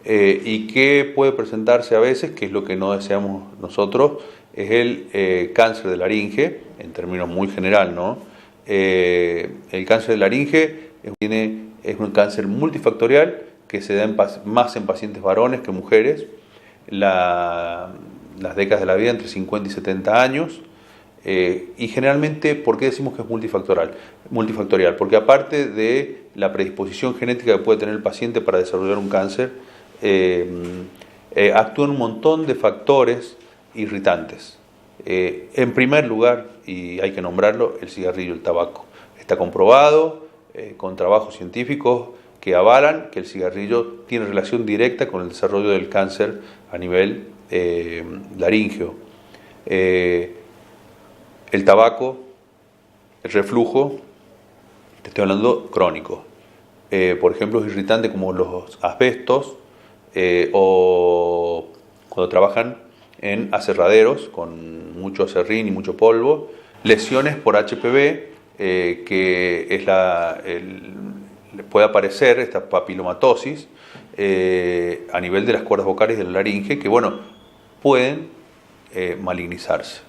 Speaker 8: ¿Y qué puede presentarse a veces? Que es lo que no deseamos nosotros, es el cáncer de laringe, en términos muy general, ¿no? El cáncer de laringe es un cáncer multifactorial que se da más en pacientes varones que mujeres. Las décadas de la vida entre 50 y 70 años. Y generalmente, ¿por qué decimos que es multifactorial? Porque aparte de la predisposición genética que puede tener el paciente para desarrollar un cáncer, actúan un montón de factores irritantes. En primer lugar, y hay que nombrarlo, el cigarrillo, el tabaco. Está comprobado con trabajos científicos que avalan que el cigarrillo tiene relación directa con el desarrollo del cáncer a nivel laríngeo. El tabaco, el reflujo, te estoy hablando crónico. Por ejemplo, es irritante como los asbestos o cuando trabajan en aserraderos con mucho aserrín y mucho polvo. Lesiones por HPV, que es puede aparecer esta papilomatosis a nivel de las cuerdas vocales de la laringe, que pueden malignizarse.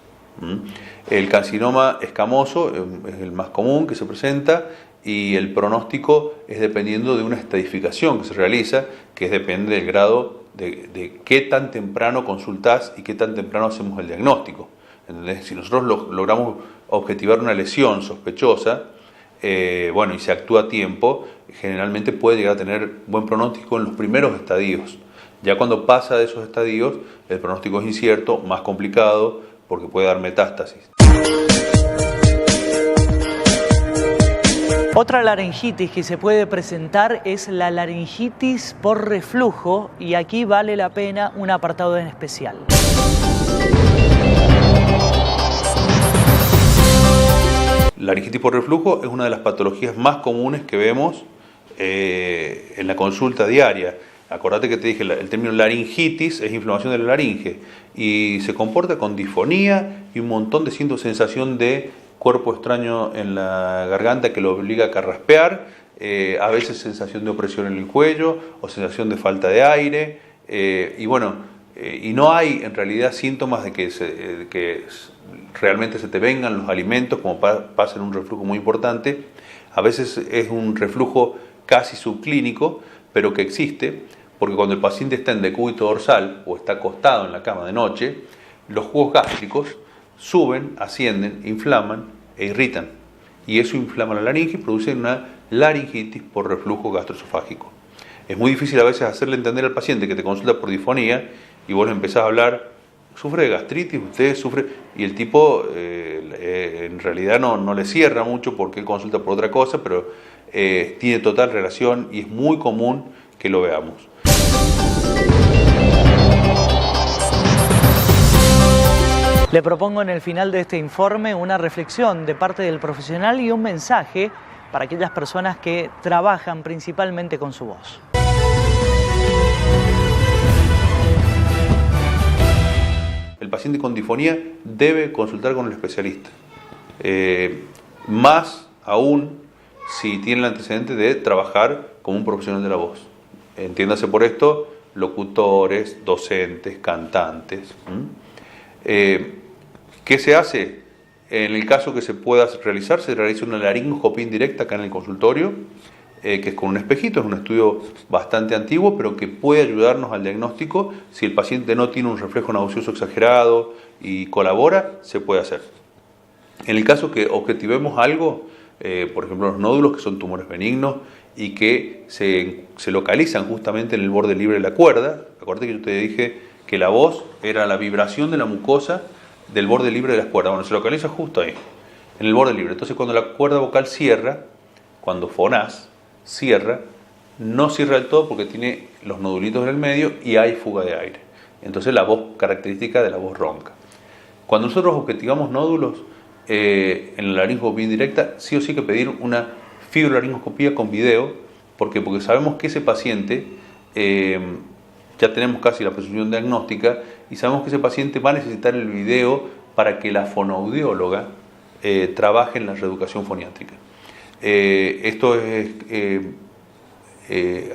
Speaker 8: El carcinoma escamoso es el más común que se presenta y el pronóstico es dependiendo de una estadificación que se realiza, que depende del grado de qué tan temprano consultás y qué tan temprano hacemos el diagnóstico. ¿Entendés? Si nosotros logramos objetivar una lesión sospechosa, y se actúa a tiempo, generalmente puede llegar a tener buen pronóstico en los primeros estadios. Ya cuando pasa de esos estadios, el pronóstico es incierto, más complicado, porque puede dar metástasis.
Speaker 1: Otra laringitis que se puede presentar es la laringitis por reflujo, y aquí vale la pena un apartado en especial.
Speaker 8: La laringitis por reflujo es una de las patologías más comunes que vemos en la consulta diaria. Acordate que te dije, el término laringitis es inflamación de la laringe y se comporta con disfonía y un montón de sensación de cuerpo extraño en la garganta que lo obliga a carraspear, a veces sensación de opresión en el cuello o sensación de falta de aire, y no hay en realidad síntomas de que realmente se te vengan los alimentos, como pasa en un reflujo muy importante. A veces es un reflujo casi subclínico, pero que existe, porque cuando el paciente está en decúbito dorsal o está acostado en la cama de noche, los jugos gástricos suben, ascienden, inflaman e irritan. Y eso inflama la laringe y produce una laringitis por reflujo gastroesofágico. Es muy difícil a veces hacerle entender al paciente que te consulta por disfonía y vos le empezás a hablar, sufre de gastritis, usted sufre, y el tipo en realidad no le cierra mucho porque él consulta por otra cosa, pero tiene total relación y es muy común que lo veamos.
Speaker 1: Le propongo en el final de este informe una reflexión de parte del profesional y un mensaje para aquellas personas que trabajan principalmente con su voz.
Speaker 8: El paciente con disfonía debe consultar con el especialista. Más aún si tiene el antecedente de trabajar como un profesional de la voz. Entiéndase por esto, locutores, docentes, cantantes. ¿Qué se hace? En el caso que se pueda realizar, se realiza una laringoscopía indirecta acá en el consultorio, que es con un espejito, es un estudio bastante antiguo, pero que puede ayudarnos al diagnóstico. Si el paciente no tiene un reflejo nauseoso exagerado y colabora, se puede hacer. En el caso que objetivemos algo, por ejemplo los nódulos, que son tumores benignos y que se localizan justamente en el borde libre de la cuerda. Acuérdate que yo te dije que la voz era la vibración de la mucosa del borde libre de las cuerdas. Bueno, se localiza justo ahí, en el borde libre. Entonces cuando la cuerda vocal cierra, cuando fonás, cierra, no cierra del todo porque tiene los nodulitos en el medio y hay fuga de aire. Entonces la voz característica de la voz ronca. Cuando nosotros objetivamos nódulos en la laringoscopía indirecta, sí o sí que pedir una fibrolaringoscopía con video. ¿Por qué? Porque sabemos que ese paciente, ya tenemos casi la presunción diagnóstica y sabemos que ese paciente va a necesitar el video para que la fonoaudióloga trabaje en la reeducación foniátrica. Esto es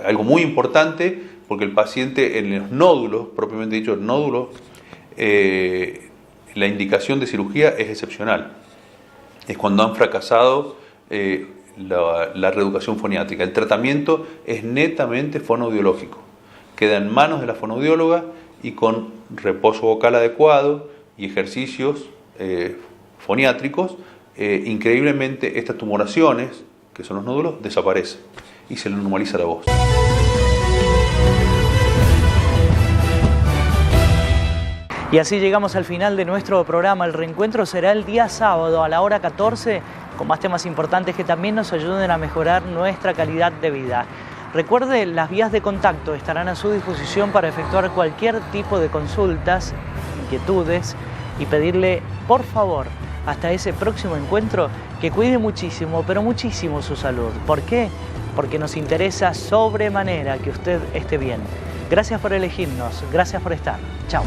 Speaker 8: algo muy importante porque el paciente en los nódulos, propiamente dicho nódulos, la indicación de cirugía es excepcional. Es cuando han fracasado la reeducación foniátrica. El tratamiento es netamente fonoaudiológico. Queda en manos de la fonoaudióloga y con reposo vocal adecuado y ejercicios foniátricos, increíblemente estas tumoraciones, que son los nódulos, desaparecen y se le normaliza la voz.
Speaker 1: Y así llegamos al final de nuestro programa. El reencuentro será el día sábado a la hora 14 con más temas importantes que también nos ayuden a mejorar nuestra calidad de vida. Recuerde, las vías de contacto estarán a su disposición para efectuar cualquier tipo de consultas, inquietudes y pedirle, por favor, hasta ese próximo encuentro, que cuide muchísimo, pero muchísimo su salud. ¿Por qué? Porque nos interesa sobremanera que usted esté bien. Gracias por elegirnos, gracias por estar. Chao.